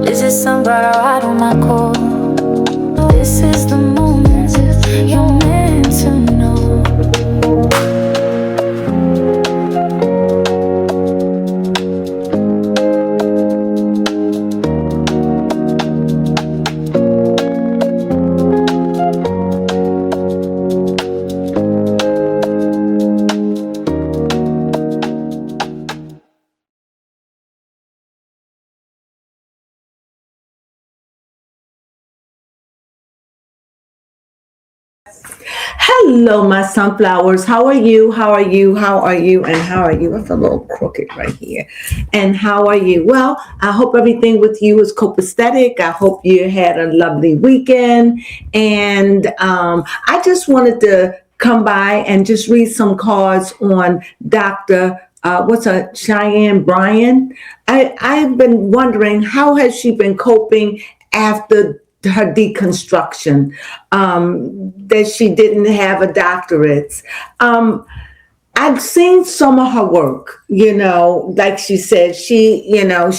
Is it sun bright or out on my core? This is the moment you're meant to know. Hello, my sunflowers. How are you? How are you? How are you? And how are you? It's a little crooked right here. And how are you? Well, I hope everything with you is copacetic. I hope you had a lovely weekend. And I just wanted to come by and just read some cards on Dr. Cheyenne Bryant. I've been wondering, how has she been coping after her deconstruction, that she didn't have a doctorate. I've seen some of her work, like she said, she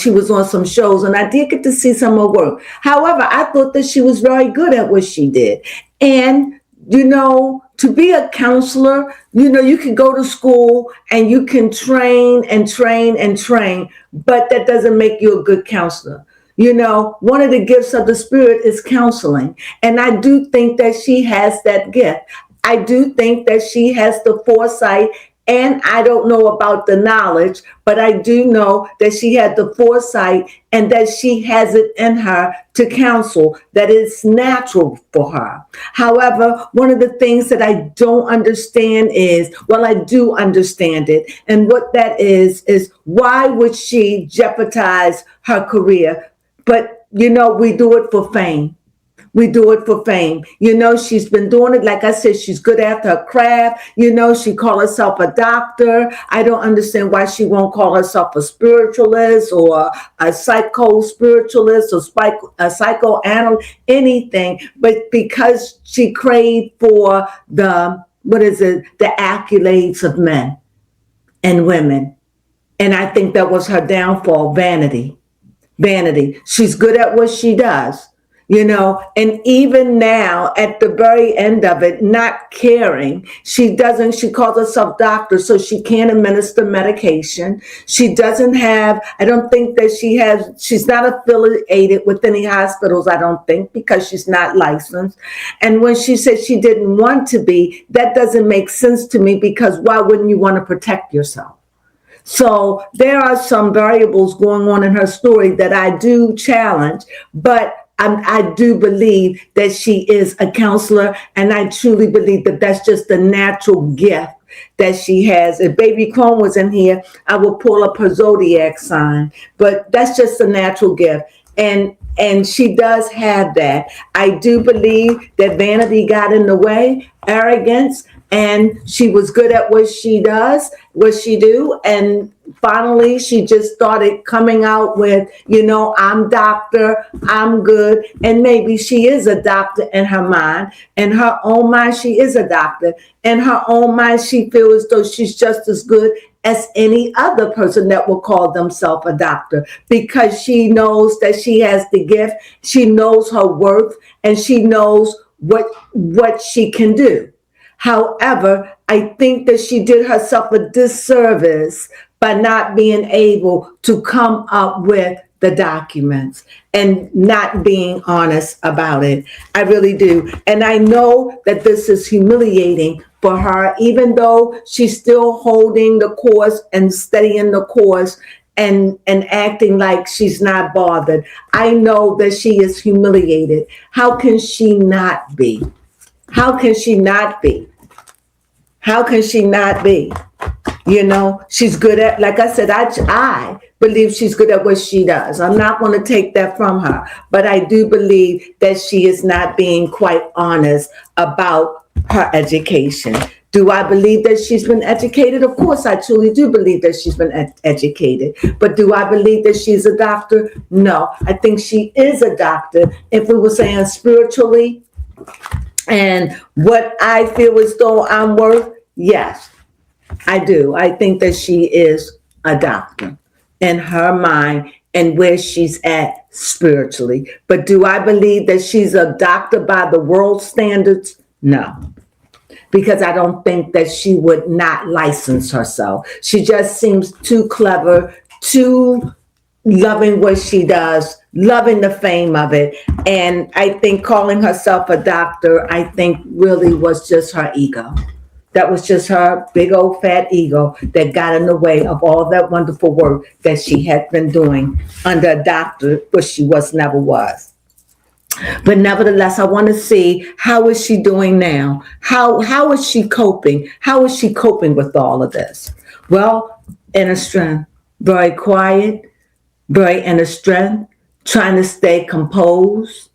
was on some shows and I did get to see some of her work. However, I thought that she was very good at what she did. And, to be a counselor, you can go to school and you can train and train and train, but that doesn't make you a good counselor. One of the gifts of the Spirit is counseling. And I do think that she has that gift. I do think that she has the foresight, and I don't know about the knowledge, but I do know that she had the foresight and that she has it in her to counsel, that it's natural for her. However, one of the things that I don't understand is, well, I do understand it. And what that is why would she jeopardize her career? But, we do it for fame. We do it for fame. She's been doing it. Like I said, she's good at her craft. She calls herself a doctor. I don't understand why she won't call herself a spiritualist or a psycho-spiritualist or a psychoanalyst, anything. But because she craved for the accolades of men and women. And I think that was her downfall, vanity. She's good at what she does, and even now at the very end of it, not caring, she calls herself doctor, so she can't administer medication. She doesn't have, I don't think that she's not affiliated with any hospitals, I don't think, because she's not licensed. And when she said she didn't want to be, that doesn't make sense to me, because why wouldn't you want to protect yourself? So there are some variables going on in her story that I do challenge, but I do believe that she is a counselor, and I truly believe that that's just a natural gift that she has. If Baby Crone was in here, I would pull up her zodiac sign, but that's just a natural gift. And she does have that. I do believe that vanity got in the way, arrogance, and she was good at what she do. And finally, she just started coming out with, I'm doctor, I'm good. And maybe she is a doctor in her mind. In her own mind, she is a doctor. In her own mind, she feels as though she's just as good as any other person that will call themselves a doctor, because she knows that she has the gift, she knows her worth, and she knows what she can do. However, I think that she did herself a disservice by not being able to come up with the documents and not being honest about it. I really do. And I know that this is humiliating for her, even though she's still holding the course and studying the course and acting like she's not bothered. I know that she is humiliated. How can she not be? How can she not be? How can she not be? She's good at, like I said, I believe she's good at what she does. I'm not going to take that from her, but I do believe that she is not being quite honest about her education. Do I believe that she's been educated? Of course, I truly do believe that she's been educated. But do I believe that she's a doctor? No, I think she is a doctor. If we were saying spiritually and what I feel as though I'm worth, yes, I do. I think that she is a doctor in her mind and where she's at spiritually. But do I believe that she's a doctor by the world standards? No, because I don't think that she would not license herself. She just seems too clever, too loving what she does, loving the fame of it. And I think calling herself a doctor, I think really was just her ego. That was just her big old fat ego that got in the way of all that wonderful work that she had been doing under a doctor, but she never was. But nevertheless, I want to see, how is she doing now? How is she coping? How is she coping with all of this? Well, inner strength, very quiet, very inner strength, trying to stay composed,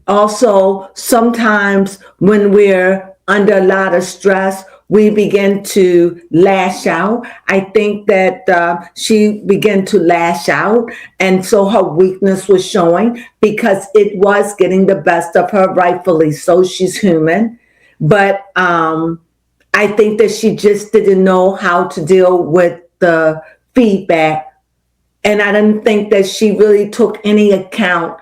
also, sometimes when we're under a lot of stress, we begin to lash out. I think that she began to lash out, and so her weakness was showing because it was getting the best of her, rightfully so. She's human. But I think that she just didn't know how to deal with the feedback. And I didn't think that she really took any account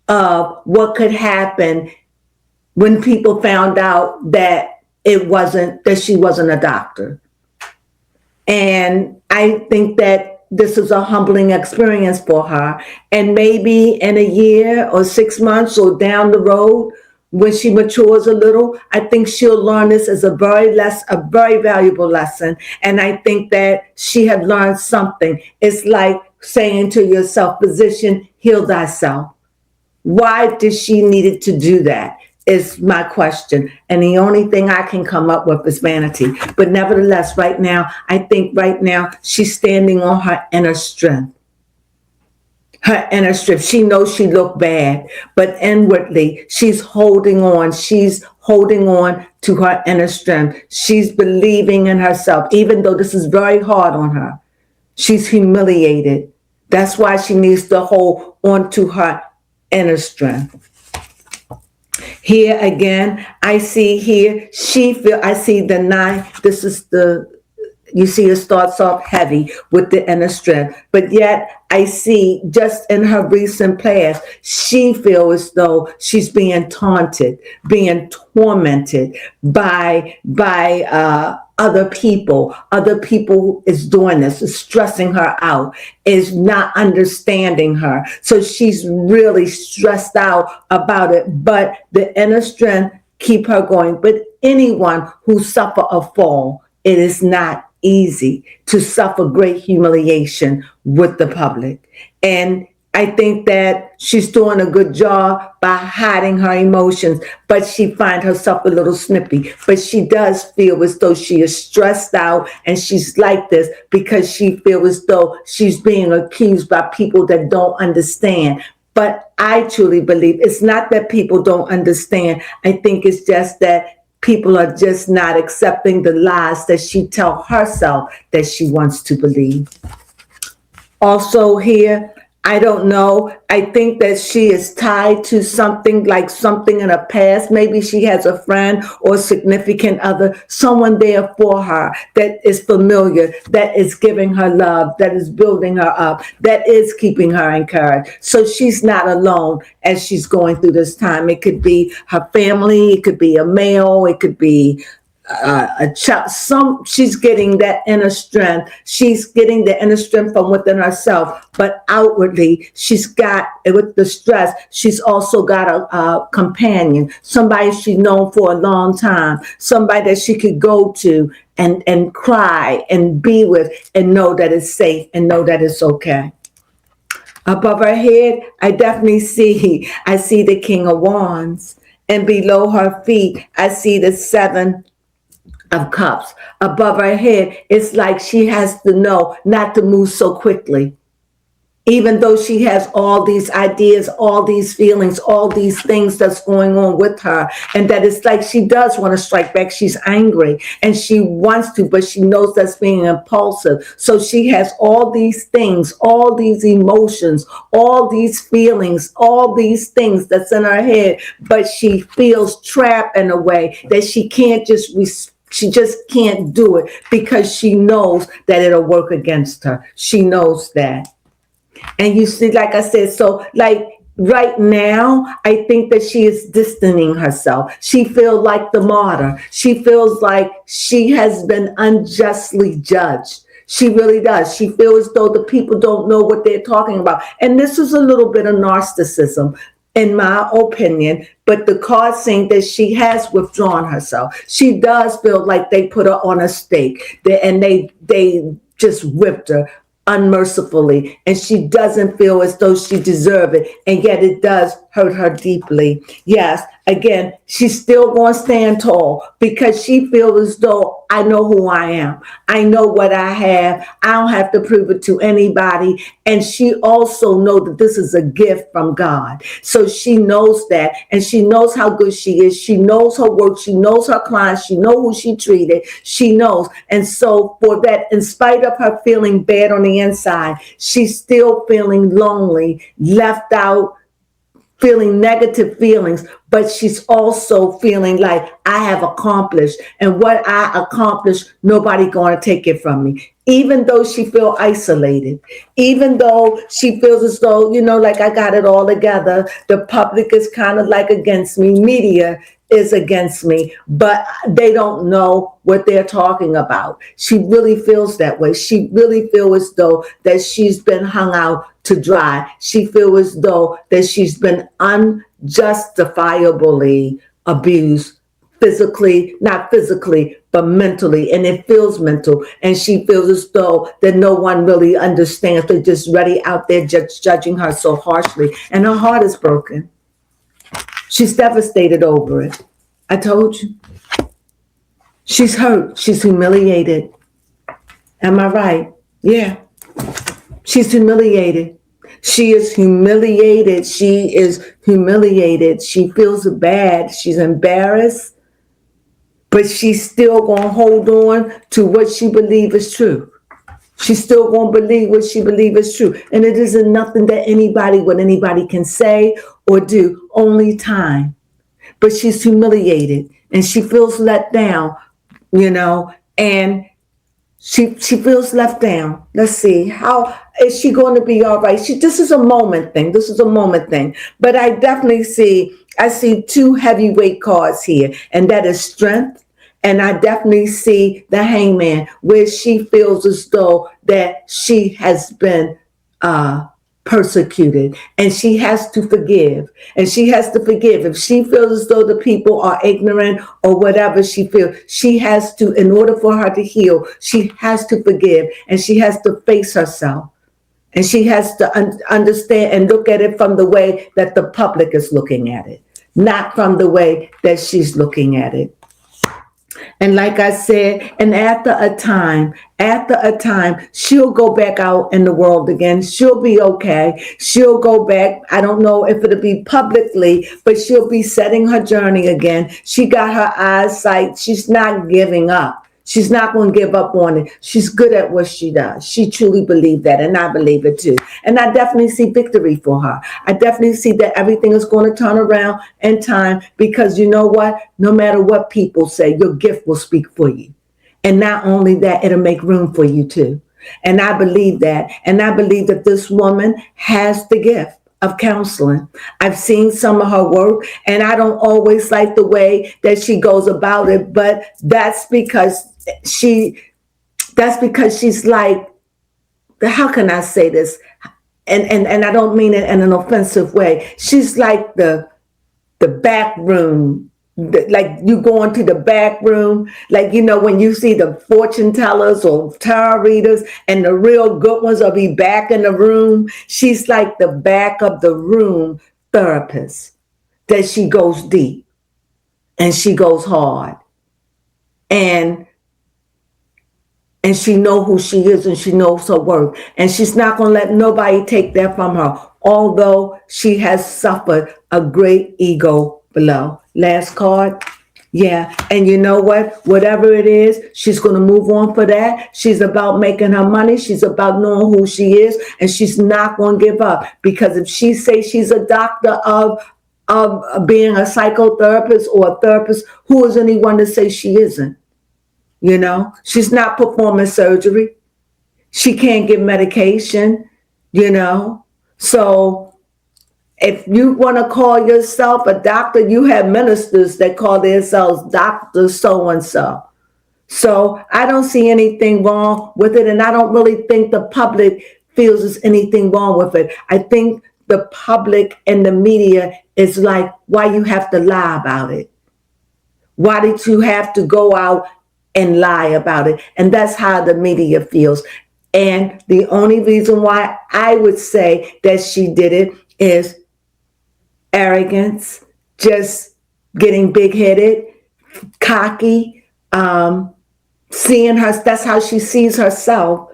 of what could happen when people found out that she wasn't a doctor. And I think that this is a humbling experience for her. And maybe in a year or 6 months or down the road, when she matures a little, I think she'll learn this as a very valuable lesson. And I think that she had learned something. It's like saying to yourself, physician, heal thyself. Why did she needed to do that is my question. And the only thing I can come up with is vanity. But nevertheless, I think right now she's standing on her inner strength. Her inner strength. She knows she looked bad, but inwardly she's holding on. She's holding on to her inner strength. She's believing in herself, even though this is very hard on her. She's humiliated. That's why she needs to hold on to her inner strength. Here again, I see the 9. This is you see it starts off heavy with the inner strength. But yet I see just in her recent past, she feels as though she's being taunted, being tormented by other people. Other people is doing this, is stressing her out, is not understanding her. So she's really stressed out about it. But the inner strength keep her going. But anyone who suffer a fall, it is not easy to suffer great humiliation with the public. And I think that she's doing a good job by hiding her emotions, but she finds herself a little snippy. But she does feel as though she is stressed out, and she's like this because she feels as though she's being accused by people that don't understand. But I truly believe it's not that people don't understand. I think it's just that people are just not accepting the lies that she tells herself that she wants to believe. Also here, I don't know. I think that she is tied to something in her past. Maybe she has a friend or significant other, someone there for her that is familiar, that is giving her love, that is building her up, that is keeping her encouraged. So she's not alone as she's going through this time. It could be her family, it could be a male, it could be a child. She's getting that inner strength. She's getting the inner strength from within herself, but outwardly she's got, with the stress, she's also got a companion, somebody she's known for a long time, somebody that she could go to and cry and be with and know that it's safe and know that it's okay. Above her head, I see the King of Wands, and below her feet I see the 7 of Cups. Above her head, it's like she has to know not to move so quickly. Even though she has all these ideas, all these feelings, all these things that's going on with her, and that it's like she does want to strike back. She's angry and she wants to, but she knows that's being impulsive. So she has all these things, all these emotions, all these feelings, all these things that's in her head, but she feels trapped in a way that she can't just She just can't do it because she knows that it'll work against her. She knows that. And you see, like I said, so like right now, I think that she is distancing herself. She feels like the martyr. She feels like she has been unjustly judged. She really does. She feels as though the people don't know what they're talking about. And this is a little bit of narcissism, in my opinion, but the card saying that she has withdrawn herself. She does feel like they put her on a stake and they just whipped her unmercifully, and she doesn't feel as though she deserves it, and yet it does hurt her deeply. Yes, again, she's still going to stand tall because she feels as though I know who I am. I know what I have. I don't have to prove it to anybody. And she also knows that this is a gift from God. So she knows that, and she knows how good she is. She knows her work. She knows her clients. She knows who she treated. She knows. And so for that, in spite of her feeling bad on the inside, she's still feeling lonely, left out, feeling negative feelings, but she's also feeling like I have accomplished, and what I accomplished, nobody going to take it from me. Even though she feel isolated, even though she feels as though, like I got it all together, the public is kind of like against me, media is against me, but they don't know what they're talking about. She really feels that way. She really feels as though that she's been hung out to dry. She feels as though that she's been unjustifiably abused, physically, not physically, but mentally, and it feels mental. And she feels as though that no one really understands. They're just ready out there judging her so harshly, and her heart is broken. She's devastated over it. I told you. She's hurt. She's humiliated. Am I right? Yeah. She's humiliated. She is humiliated. She is humiliated. She feels bad. She's embarrassed. But she's still going to hold on to what she believes is true. She's still going to believe what she believes is true. And it isn't nothing that anybody can say or do, only time. But she's humiliated and she feels let down, and she feels left down. Let's see, how is she going to be all right? This is a moment thing. But I definitely see two heavyweight cards here, and that is strength. And I definitely see the hangman, where she feels as though that she has been persecuted, and she has to forgive. If she feels as though the people are ignorant or whatever she feels, she has to, in order for her to heal, she has to forgive, and she has to face herself. And she has to understand and look at it from the way that the public is looking at it, not from the way that she's looking at it. And like I said, and after a time, she'll go back out in the world again. She'll be okay. She'll go back. I don't know if it'll be publicly, but she'll be setting her journey again. She got her eyesight. She's not giving up. She's not going to give up on it. She's good at what she does. She truly believes that, and I believe it too. And I definitely see victory for her. I definitely see that everything is going to turn around in time, because you know what? No matter what people say, your gift will speak for you. And not only that, it'll make room for you too. And I believe that. And I believe that this woman has the gift of counseling. I've seen some of her work, and I don't always like the way that she goes about it, but that's because she's like, how can I say this? And I don't mean it in an offensive way. She's like the back room. Like you go into the back room, like, when you see the fortune tellers or tarot readers, and the real good ones will be back in the room. She's like the back of the room therapist, that she goes deep and she goes hard, and she knows who she is, and she knows her worth, and she's not going to let nobody take that from her, although she has suffered a great ego below. Last card. Yeah. And you know what? Whatever it is, she's going to move on for that. She's about making her money. She's about knowing who she is, and she's not going to give up, because if she says she's a doctor of being a psychotherapist or a therapist, who is anyone to say she isn't? She's not performing surgery. She can't get medication, So if you want to call yourself a doctor, you have ministers that call themselves Dr. So-and-so. So I don't see anything wrong with it. And I don't really think the public feels there's anything wrong with it. I think the public and the media is like, why you have to lie about it? Why did you have to go out and lie about it? And that's how the media feels. And the only reason why I would say that she did it is arrogance, just getting big-headed, cocky, seeing her, that's how she sees herself.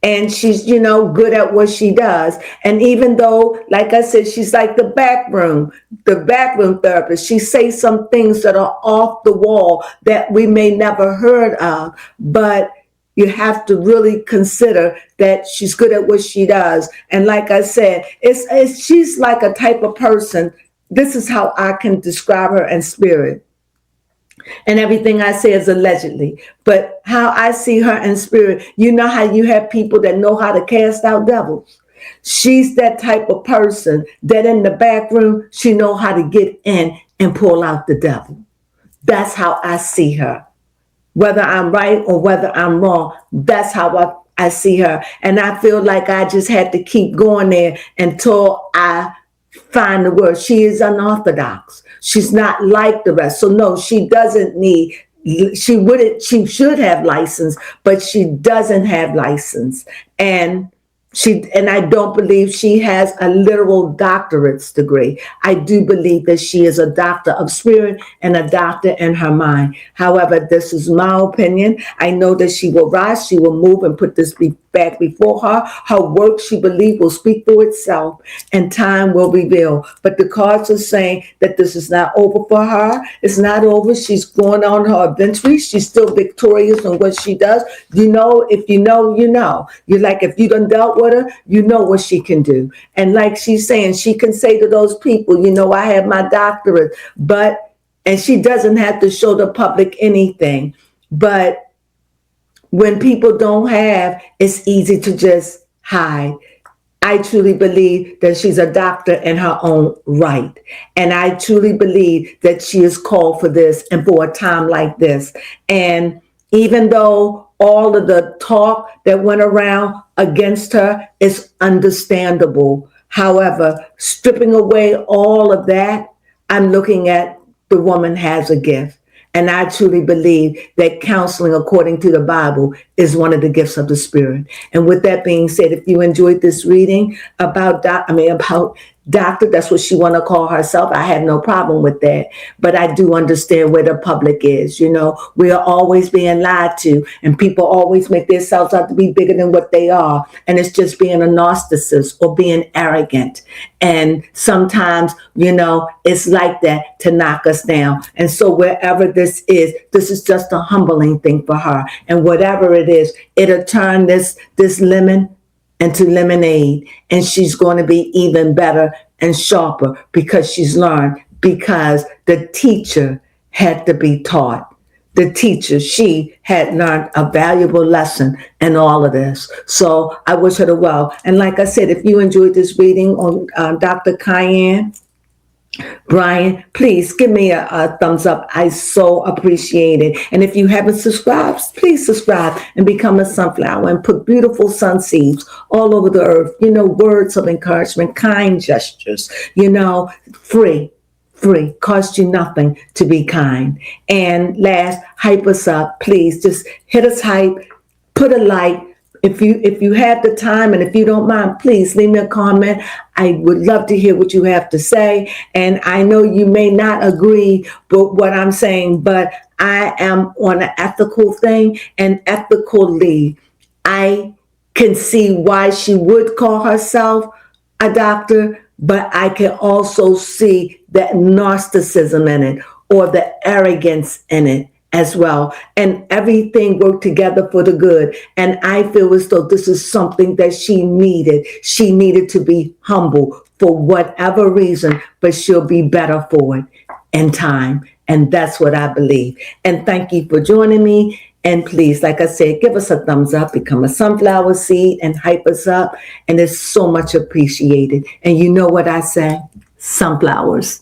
And she's, good at what she does. And even though, like I said, she's like the backroom therapist, she says some things that are off the wall that we may never heard of, but you have to really consider that she's good at what she does. And like I said, she's like a type of person. This is how I can describe her in spirit. And everything I say is allegedly. But how I see her in spirit, how you have people that know how to cast out devils. She's that type of person that in the back room, she know how to get in and pull out the devil. That's how I see her. Whether I'm right or whether I'm wrong, that's how I see her. And I feel like I just had to keep going there until I find the word. She is unorthodox. She's not like the rest. So no, she doesn't need, she should have license, but she doesn't have license. And I don't believe she has a literal doctorate's degree. I do believe that she is a doctor of spirit and a doctor in her mind. However, this is my opinion. I know that she will rise, she will move and put this back before her. Her work, she believes, will speak for itself and time will reveal. But the cards are saying that this is not over for her. It's not over. She's going on her adventure. She's still victorious in what she does. If you know, you know. You're like, if you done dealt with her, you know what she can do. And like she's saying, she can say to those people, I have my doctorate, and she doesn't have to show the public anything. But when people don't have, it's easy to just hide. I truly believe that she's a doctor in her own right. And I truly believe that she is called for this and for a time like this. And even though all of the talk that went around against her is understandable, however, stripping away all of that, I'm looking at the woman has a gift. And I truly believe that counseling, according to the Bible, is one of the gifts of the Spirit. And with that being said, if you enjoyed this reading about doctor, that's what she want to call herself, I have no problem with that. But I do understand where the public is. We are always being lied to, and people always make themselves out to be bigger than what they are. And it's just being a narcissist or being arrogant. And sometimes, it's like that to knock us down. And so wherever this is just a humbling thing for her. And whatever it is, it'll turn this lemon into lemonade. And she's going to be even better and sharper because she's learned, because the teacher had to be taught. The teacher, she had learned a valuable lesson in all of this. So I wish her the well. And like I said, if you enjoyed this reading on Dr. Cheyenne, Brian, please give me a thumbs up. I so appreciate it. And if you haven't subscribed, please subscribe and become a sunflower and put beautiful sun seeds all over the earth. Words of encouragement, kind gestures, free, cost you nothing to be kind. And last, hype us up. Please just hit us hype, put a like. If you have the time and if you don't mind, please leave me a comment. I would love to hear what you have to say. And I know you may not agree with what I'm saying, but I am on an ethical thing, and ethically, I can see why she would call herself a doctor, but I can also see that narcissism in it or the arrogance in it as well. And everything worked together for the good. And I feel as though this is something that she needed. She needed to be humble for whatever reason, but she'll be better for it in time. And that's what I believe. And thank you for joining me. And please, like I said, give us a thumbs up, become a sunflower seed, and hype us up. And it's so much appreciated. And you know what I say? Sunflowers.